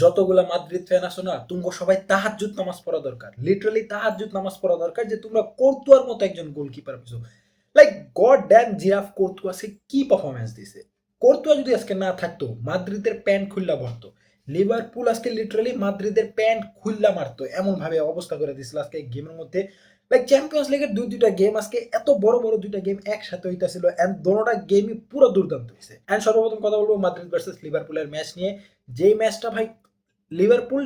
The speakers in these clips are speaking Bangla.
যতগুলা মাদ্রিদ ফ্যান আছো না, তোমরা সবাই তাহাজ্জুদ নামাজ পড়া দরকার, লিটারালি তাহাজ্জুদ নামাজ পড়া দরকার যে তোমরা কোর্তুয়ার মতো একজন গোলকিপার পেছো। Like god damn giraffe Courtois আজকে কি পারফরমেন্স দিছে। কোর্তুয়া যদি আজকে না থাকতো মাদ্রিদের প্যান্ট খুললা ভরতো। লিভারপুল আজকে লিটারালি মাদ্রিদের প্যান্ট খুললা মারতো, এমন ভাবে অবস্থা করে দিছিল আজকে গেমের মধ্যে। লাইক চ্যাম্পিয়ন্স লিগের দুইটা গেম আজকে এত বড় বড় দুইটা গেম একসাথে হইতাছিল এন্ড দোনোটা গেমই পুরো দুর্দান্ত হয়েছে। এন্ড সর্বপ্রথম কথা বলবো মাদ্রিদ ভার্সেস লিভারপুলের ম্যাচ নিয়ে। যেই ম্যাচটা ভাই Liverpool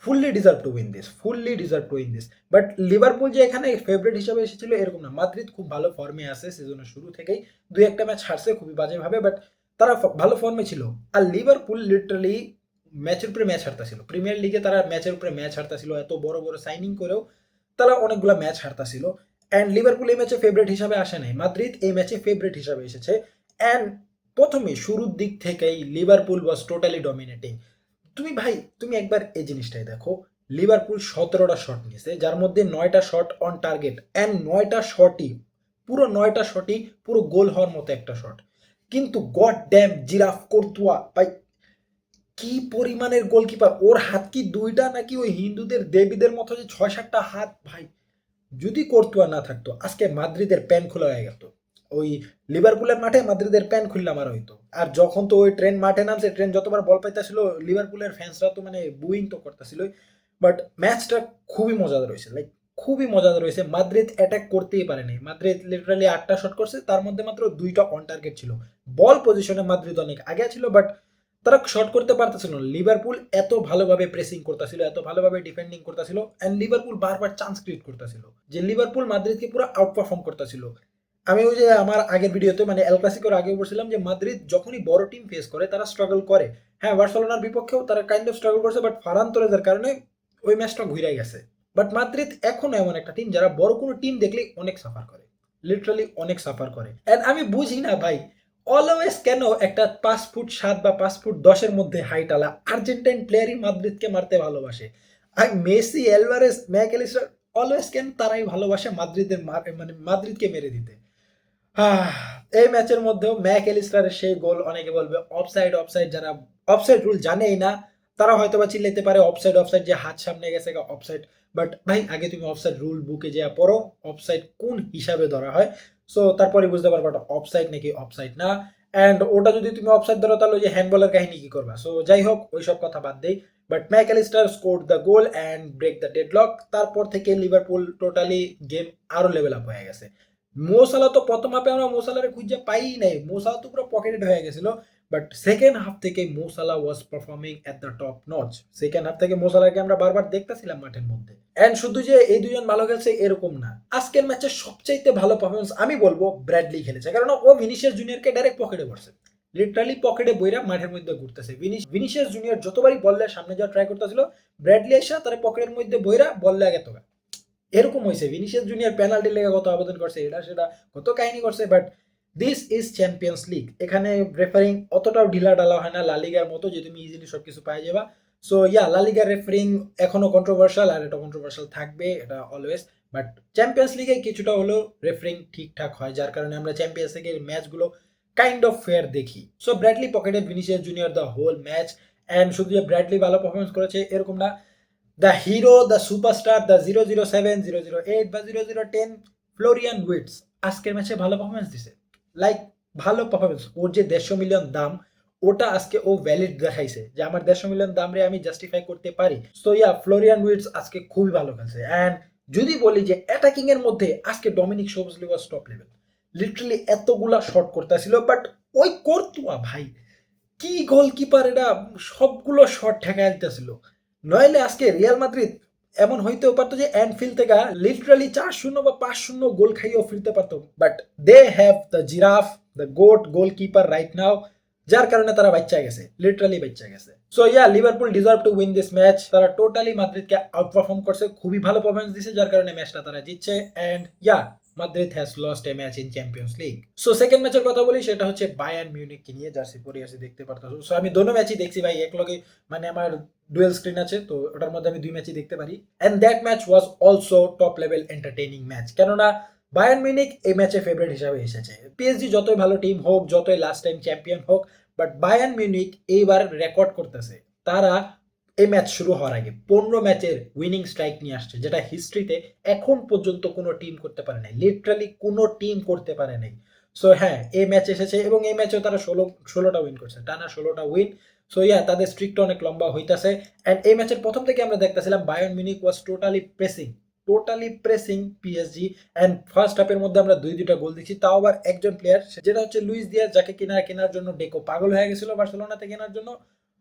fully deserve to win this, fully deserve to win this. But Liverpool যে এখানে ফেভারিট হিসাবে এসেছিল এরকম না। মাদ্রিদ খুব ভালো ফর্মে আছে সিজনের শুরু থেকেই, দুই একটা ম্যাচ হারছে খুবই বাজেভাবে, বাট তারা ভালো ফর্মে ছিল। আর লিভারপুল লিটারালি ম্যাচের উপরে ম্যাচ হারতাছিল, প্রিমিয়ার লিগে তারা ম্যাচের উপরে ম্যাচ হারতাছিল, এত বড় বড় সাইনিং করেও তারা অনেকগুলো ম্যাচ হারতাছিল। অ্যান্ড লিভারপুল এই ম্যাচে ফেভারিট হিসাবে আসে নাই, মাদ্রিদ এই ম্যাচে ফেভারিট হিসাবে এসেছে। অ্যান্ড প্রথমে শুরুর দিক থেকেই লিভারপুল ওয়াজ টোটালি ডমিনেটিং। তুমি ভাই তুমি একবার এই জিনিসটাই দেখো, লিভারপুল 17টা শট নিয়েছে, যার মধ্যে 9টা শট অন টার্গেট, অ্যান্ড 9টা শটই পুরো 9টা শটই পুরো গোল হওয়ার মতো একটা শট। কিন্তু গড ড্যাম জিরাফ কোর্তুয়া ভাই কি পরিমাণের গোলকিপার! ওর হাত কি দুইটা নাকি ওই হিন্দুদের দেবীদের মতো যে 6-7টা হাত ভাই! যদি কোর্তুয়া না থাকতো আজকে মাদ্রিদের প্যান খোলা হয়ে গেত। ওই লিভারপুলের মাঠে মাদ্রিদের প্যান খুললা মারা হইতো। আর যখন তো ওই ট্রেন মাঠে নামছে, ট্রেন যতবার বল পাইতেছিল লিভারপুলের ফ্যান্সরা তো মানে বুইং তো করতেছিল। বাট ম্যাচটা খুবই মজাদার হয়েছে, লাইক খুবই মজাদার হয়েছে। মাদ্রিদ অ্যাটাক করতেই পারেনি, মাদ্রিদ লিটারালি 8টা শট করছে, তার মধ্যে মাত্র 2টা অন টার্গেট ছিল। বল পজিশনে মাদ্রিদ অনেক আগে ছিল, বাট তারা শট করতে পারতেছিল না। লিভারপুল এত ভালোভাবে প্রেসিং করতেছিল, এত ভালোভাবে ডিফেন্ডিং করতেছিল, এন্ড লিভারপুল বারবার চান্স ক্রিয়েট করতেছিল যে লিভারপুল মাদ্রিদকে পুরো আউট পারফর্ম করতেছিল। আমি ওই যে আমার আগের ভিডিওতে মানে এল ক্লাসিকোর আগে বলছিলাম যে মাদ্রিদ যখনই বড় টিম ফেস করে তারা স্ট্রাগল করে। হ্যাঁ, বার্সেলোনার বিপক্ষেও তারা কাইন্ড অফ স্ট্রাগল করছে, বাট ফারান তোরেজের কারণে ওই ম্যাচটা ঘুরে গেছে। বাট মাদ্রিদ এখনো এমন একটা টিম যারা বড় কোনো টিম দেখলেই অনেক সাফার করে, লিটারালি অনেক সাফার করে। এন্ড আমি বুঝি না ভাই, অলওয়েজ কেন একটা 5 ফুট 7 বা 5 ফুট 10-এর মধ্যে হাইটালা আর্জেন্টাইন প্লেয়ারই মাদ্রিদকে মারতে ভালোবাসে। আর মেসি, অ্যালভারেজ, ম্যাকঅ্যালিস্টার অলওয়েজ কেন তারাই ভালোবাসে মাদ্রিদের মানে মাদ্রিদকে মেরে দিতে। এই ম্যাচের মধ্যেও ম্যাকঅ্যালিস্টারের সেই গোল, অনেকে বলবে অফসাইড অফসাইড, যারা অফসাইড রুল জানেই না তারা হয়তো বা চিল্লাইতে পারে অফসাইড অফসাইড, যে হাত সামনে গেছে অফসাইড। বাট ভাই আগে তুমি অফসাইড রুল বুকে যে পড়ো অফসাইড কোন হিসাবে ধরা হয়, সো তারপরে বুঝতে পারবা ওটা অফসাইড নাকি অফসাইড না। অ্যান্ড ওটা যদি তুমি অফসাইড ধরো তাহলে যে হ্যান্ডবলের কাহিনী কি করবা। সো যাই হোক ওইসব কথা বাদ দেই। But McAllister score the goal and break the deadlock. তারপর থেকে লিভারপুল টোটালি গেম আরো লেভেল আপ হয়ে গেছে। মোসালা তো প্রথম হাফে আমরা মোসালারে খুঁজে পাই নাই, মোসালা তো পুরো পকেটেড হয়ে গেছিল। বাট সেকেন্ড হাফ থেকে Musiala was performing at the top notch. Second half থেকে মোসালাকে আমরা বারবার দেখতেছিলাম মাঠের মধ্যে। এন্ড শুধু যে এই দুজন ভালো খেলছে এরকম না, আজকের ম্যাচে সবচাইতে ভালো পারফরমেন্স আমি বলবো ব্র্যাডলি খেলেছে, কারণ ও ভিনিসিয়াস জুনিয়রকে ডাইরেক্ট পকেটে পড়ছে, লিটারালি পকেটে বইরা মাঠের মধ্যে ঘুরতেছে। ভিনিসিয়াস জুনিয়র যতবারই বললে সামনে যাওয়ার ট্রাই করতেছিল, ব্র্যাডলি এসে তার পকেটের মধ্যে বইরা বললে আগে তো এরকম হয়েছে। ভিনিসিয়াস জুনিয়র পেনাল্টি লেগে কত আবেদন করছে, এটা সেটা কত কাহিনী করছে। But this is champions league, এখানে রেফারিং অতটাও ঢিলা ডালা হয় না লালিগার মতো যে তুমি ইজিলি সবকিছু পাই যাবা। সো ইয়া, লালিগার রেফারিং এখনো কন্ট্রোভার্সাল, আর এটা কন্ট্রোভার্সাল থাকবে, এটা অলওয়েজ। বাট চ্যাম্পিয়ন্স লিগে কিছুটা হলেও রেফারিং ঠিকঠাক হয়, যার কারণে আমরা চ্যাম্পিয়ন্স লিগের ম্যাচগুলো কাইন্ড অফ ফেয়ার দেখি। So Bradley pocketed Vinicius Junior the whole match. And শুধু যে ব্র্যাডলি ভালো পারফরমেন্স করেছে এরকম না, the hero, the superstar, the 007, 008 বা 0010 ফ্লোরিয়ান উইটস আজকের ম্যাচে ভালো পারফরমেন্স দিছে। লাইক ভালো পারফরমেন্স, ওর যে 150 মিলিয়ন দাম ওটা আজকে ও ভ্যালিড দেখাইছে যে আমার 150 মিলিয়ন দাম রে আমি জাস্টিফাই করতে পারি। সো ইয়া, ফ্লোরিয়ান উইটস আজকে খুবই ভালো খেলছে। অ্যান্ড যদি বলি যে অ্যাটাকিং এর মধ্যে আজকে ডমিনিক সোবসলি ওয়াজ টপ লেভেল, লিটারালি এতগুলা শট করতেছিল। বাট ওই কোর্তুয়া ভাই কি গোলকিপার, এটা সবগুলো শট ঠেকাই দিতেছিল। নইলে আজকে রিয়াল মাদ্রিদ এমন হইতেও পারতো যে অ্যানফিল্ড থেকে লিটারালি 4-0 বা 5-0 গোল খাইয়েও ফিরতে পারতো। But they have the giraffe, the goat goalkeeper right now, যার কারণে তারা বাচ্চা গেছে, লিটারালি বাচ্চা গেছে। So yeah, Liverpool deserve to win this match. তারা টোটালি মাদ্রিদকে আউট পারফর্ম করছে, খুবই ভালো পারফরমেন্স দিছে, যার কারণে ম্যাচটা তারা জিতছে। And yeah, Madrid has lost a match in Champions League. So second ম্যাচের কথা বলি, সেটা হচ্ছে বায়ার্ন মিউনিখকে নিয়ে, জার্সি পরে আছে দেখতে পারতাম। সো আমি দোনো ম্যাচই দেখছি ভাই একলগে, মানে আমার ডুয়েল স্ক্রিন আছে তো ওটার মধ্যে আমি দুই ম্যাচই দেখতে পারি। And that match was also top level entertaining match, কেননা বায়ার্ন মিউনিখ এই ম্যাচে ফেভারিট হিসাবে এসেছে। পিএসজি যতই ভালো টিম হোক, যতই লাস্ট টাইম চ্যাম্পিয়ন হোক, বাট বায়ার্ন মিউনিখ এইবার রেকর্ড করতেছে। তারা এই ম্যাচ শুরু হওয়ার আগে 15 ম্যাচের উইনিং স্ট্রাইক নিয়ে আসছে, যেটা হিস্ট্রিতে এখন পর্যন্ত কোনো টিম করতে পারে নাই, লিটারালি কোনো টিম করতে পারে নাই। সো হ্যাঁ, এই ম্যাচ এসেছে এবং এই ম্যাচেও তারা 16টা উইন করছে, টানা 16টা উইন। সো ইয়া, তাদের স্ট্রিকটা অনেক লম্বা হইতাছে। অ্যান্ড এই ম্যাচের প্রথম থেকে আমরা দেখতেছিলাম Bayern Munich was totally pressing PSG. And first হাফের মধ্যে আমরা দুইটা গোল দেখছি, তাও আবার একজন প্লেয়ার, যেটা হচ্ছে লুইস দিয়াজ, যাকে কেনার জন্য ডেকো পাগল হয়ে গেছিল বার্সেলোনাতে কেনার জন্য।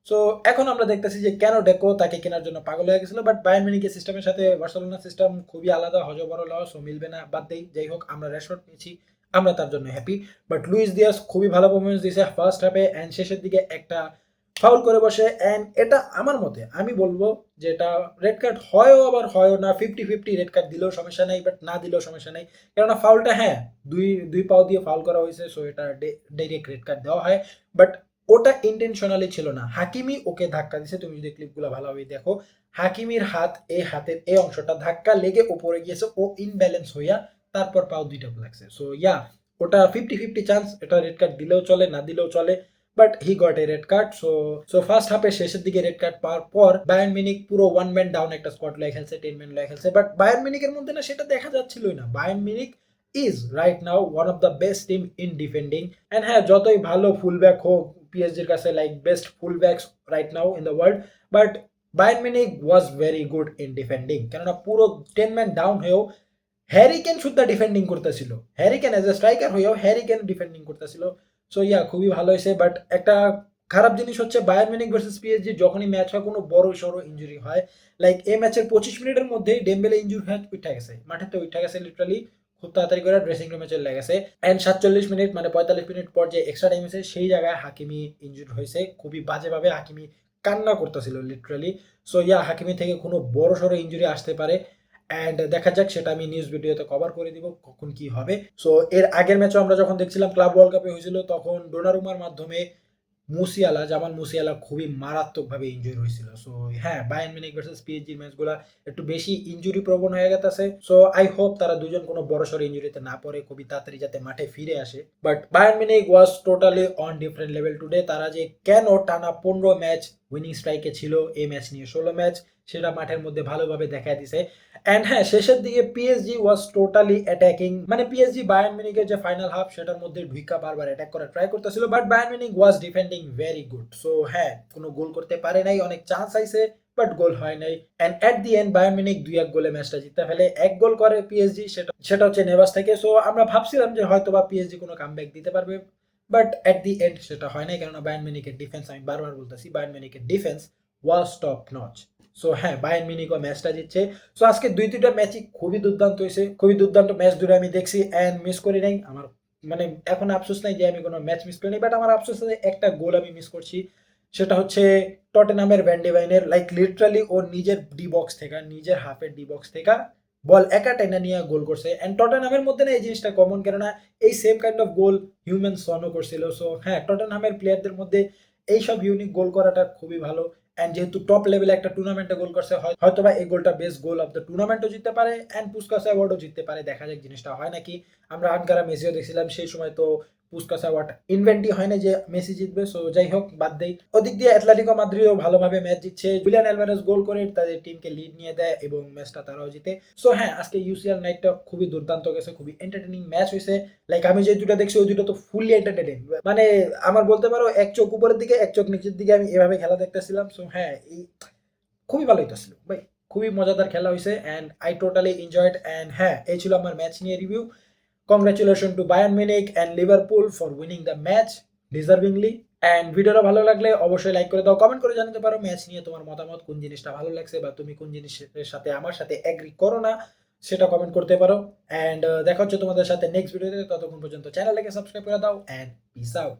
সো এখন আমরা দেখতেছি যে কেন ডেকো তাকে কেনার জন্য পাগল হয়ে গেছিল, বাট বায়ার্ন মিউনিখের সিস্টেমের সাথে বার্সেলোনার সিস্টেম খুবই আলাদা, হজবরল, সো মিলবে না, বাদ দেই। যাই হোক, আমরা রেশফোর্ড পেয়েছি, আমরা তার জন্য হ্যাপি। বাট লুইস দিয়াজ খুবই ভালো পারফরমেন্স দিয়েছে ফার্স্ট হাফে, অ্যান্ড শেষের দিকে একটা ফাউল করে বসে। অ্যান্ড এটা আমার মতে আমি বলবো যে এটা রেড কার্ড হয়ও আবার হয়ও না, 50-50। রেড কার্ড দিলেও সমস্যা নেই, বাট না দিলেও সমস্যা নেই, কেননা ফাউলটা হ্যাঁ দুই দুই পাও দিয়ে ফাউল করা হয়েছে, সো এটা ডাইরেক্ট রেড কার্ড দেওয়া হয়। বাট ওটা ইন্টেনশনালি ছিল না, হাকিমি ওকে ধাক্কা দিছে। তুমি যদি ক্লিপগুলো ভালোভাবে দেখো, হাকিমির হাত, এই হাতের এই অংশটা ধাক্কা লেগে উপরে গিয়েছে, ও ইনব্যালেন্স হইয়া তারপর পাও দুইটা লাগছে। সো ইয়া, ওটা 50-50 চান্স, এটা রেড কার্ড দিলেও চলে, না দিলেও চলে, but he got a red card. So first হাফে শেষের দিকে রেড কার্ড পাওয়ার পর বায়ার্ন মিউনিখ পুরো ওয়ান ম্যান ডাউন একটা স্কোয়াড লয়ে খেলছে, 10 ম্যান লয়ে খেলছে, বাট বায়ার্ন মিউনিখের মধ্যে না সেটা দেখা যাচ্ছিলই না। Bayern Munich is right now one of the best team in defending. And হ্যাঁ, যতই ভালো ফুলব্যাক হোক পিএসজির কাছে, like best fullbacks right now in the world, but Bayern Munich was very good in defending. কেননা পুরো 10 ম্যান ডাউন হয়েও হ্যারি কেন শুদ্ধ ডিফেন্ডিং করতেছিল, Harry Kane as a striker হয়েও হ্যারি কেন ডিফেন্ডিং করতেছিল। সো ইয়া, খুবই ভালো হয়েছে। বাট একটা খারাপ জিনিস হচ্ছে বায়ার্ন মিউনিখ ভার্সেস পিএসজি যখনই ম্যাচ হয় কোনো বড় সড়ো ইনজুরি হয়, লাইক এই ম্যাচের 25 মিনিটের মধ্যেই ডেম্বেলে ইনজুরি হয়ে উঠে গেছে, মাঠেতে উঠে গেছে লিটারালি, খুব তাড়াতাড়ি করে ড্রেসিং রুমে চলে গেছে। অ্যান্ড 47 মিনিট মানে 45 মিনিট পর যে এক্সট্রা টাইম আছে, সেই জায়গায় হাকিমি ইনজুরি হয়েছে খুবই বাজেভাবে, হাকিমি কান্না করতেছিল লিটারালি। সো ইয়া, হাকিমি থেকে কোনো বড় সড়ো ইনজুরি আসতে পারে, অ্যান্ড দেখা যাক, সেটা আমি নিউজ ভিডিওতে কভার করে দিব কখন কি হবে। সো এর আগের ম্যাচও আমরা যখন দেখছিলাম ক্লাব ওয়ার্ল্ড কাপে হয়েছিল, তখন ডোনারুমার মাধ্যমে জামাল মুসিয়ালা খুবই মারাত্মকভাবে ইনজুরি হয়েছিল। সো হ্যাঁ, বায়ার্ন মিউনিখ ভার্সেস পিএসজি ম্যাচগুলো একটু বেশি ইনজুরি প্রবণ হয়ে গেছে। সো আই হোপ তারা দুজন কোনো বড়সড় ইনজুরিতে না পড়ে, খুবই তাড়াতাড়ি যাতে মাঠে ফিরে আসে। But Bayern Munich was totally on different level today. তারা যে কেন টানা 15 ম্যাচ উইনিং স্ট্রাইকে ছিল, এই ম্যাচ নিয়ে 16 ম্যাচ, সেটা মাঠের মধ্যে ভালোভাবে দেখা দিছে। অ্যান্ড হ্যাঁ, শেষের দিকে পিএসজি ওয়াজ টোটালি অ্যাটাকিং, মানে পিএসজি বায়ার্ন মিউনিখের যে ফাইনাল হাফ, সেটার মধ্যে ঢুইকা বারবার অ্যাটাক করার ট্রাই করতেছিল, but Bayern Munich was defending very good. So হ্যাঁ, কোনো গোল করতে পারে নাই, অনেক চান্স আইছে, বাট গোল হয় নাই। And at the end Bayern Munich 2-1 গোলে ম্যাচটা জিতে ফেলে। এক গোল করে পিএসজি, সেটা হচ্ছে নেভাস থেকে। সো আমরা ভাবছিলাম যে হয়তো বা পিএসজি কোনো কামব্যাক দিতে পারবে, বাট অ্যাট দি এন্ড সেটা হয় নাই, কেননা বায়ার্ন মিউনিখের ডিফেন্স, আমি বারবার বলতেছি, বায়ার্ন মিউনিখের ডিফেন্স ওয়াজ টপ নচ। সো হ্যাঁ, বায়ার্ন মিউনিখও ম্যাচটা জিতছে। সো আজকে দুইটা ম্যাচই খুবই দুর্দান্ত হয়েছে, খুবই দুর্দান্ত ম্যাচ দুটো আমি দেখছি অ্যান্ড মিস করি নাই। আমার মানে এখন আফসোস নাই যে আমি কোনো ম্যাচ মিস করি নাই, বাট আমার আফসোস আছে একটা গোল আমি মিস করছি, সেটা হচ্ছে টটেনহামের ভ্যান ডি ভাইনের। লাইক লিটারালি ওর নিজের ডি বক্স থেকে, নিজের হাফের ডি বক্স থেকে বল একা টেনে নিয়ে গোল করছে। অ্যান্ড টটেনহামের মধ্যে না এই জিনিসটা কমন, কেননা এই সেম কাইন্ড অফ গোল হিউম্যান সনও করছিল। সো হ্যাঁ, টটেনহামের প্লেয়ারদের মধ্যে এইসব ইউনিক গোল করাটা খুবই ভালো। অ্যান্ড যেহেতু টপ লেভেলে একটা টুর্নামেন্টে গোল করছে, হয়তো বা এই গোলটা বেস্ট গোল অফ দ্য টুর্নামেন্টও জিততে পারে, অ্যান্ড পুস্কাস অ্যাওয়ার্ডও জিততে পারে। দেখা যাক জিনিসটা হয় নাকি। আমরা আনকারা মেসিও দেখছিলাম, সেই সময় তো পুস্কাস অ্যাওয়ার্ড ইনভেন্টই হয় না যে মেসি জিতবে। সো যাই হোক, বাদ দেই। ওদিক দিয়ে অ্যাটলেটিকো মাদ্রিদও ভালোভাবে ম্যাচ জিতছে, জুলিয়ান অ্যালভারেজ গোল করে তাদের টিমকে লিড নিয়ে দেয় এবং ম্যাচটা তারাও জিতে। সো হ্যাঁ, আজকে ইউসিএল নাইটটা খুবই দুর্দান্ত গেছে, খুবই এন্টারটেনিং ম্যাচ হয়েছে। লাইক আমি যে দুটো দেখছি, ওই দুটো তো ফুললি এন্টারটেনিং, মানে আমার বলতে পারো এক চোখ উপরের দিকে এক চোখ নিচের দিকে আমি এভাবে খেলা দেখতেছিলাম। সো হ্যাঁ, এই খুবই ভালো হইতেছিল ভাই, খুবই মজাদার খেলা হয়েছে, and I totally enjoyed. And হ্যাঁ, এই ছিল আমার ম্যাচ নিয়ে review. Congratulation to Bayern Munich and Liverpool for winning the match deservingly. And ভিডিওটা ভালো লাগলে অবশ্যই লাইক করে দাও, কমেন্ট করে জানাতে পারো ম্যাচ নিয়ে তোমার মতামত, কোন জিনিসটা ভালো লাগছে বা তুমি কোন জিনিসের সাথে আমার সাথে এগ্রি করো না, সেটা কমেন্ট করতে পারো। অ্যান্ড দেখা হচ্ছে তোমাদের সাথে নেক্সট ভিডিওতে, ততক্ষণ পর্যন্ত চ্যানেলটাকে সাবস্ক্রাইব করে দাও, অ্যান্ড পিস আউট।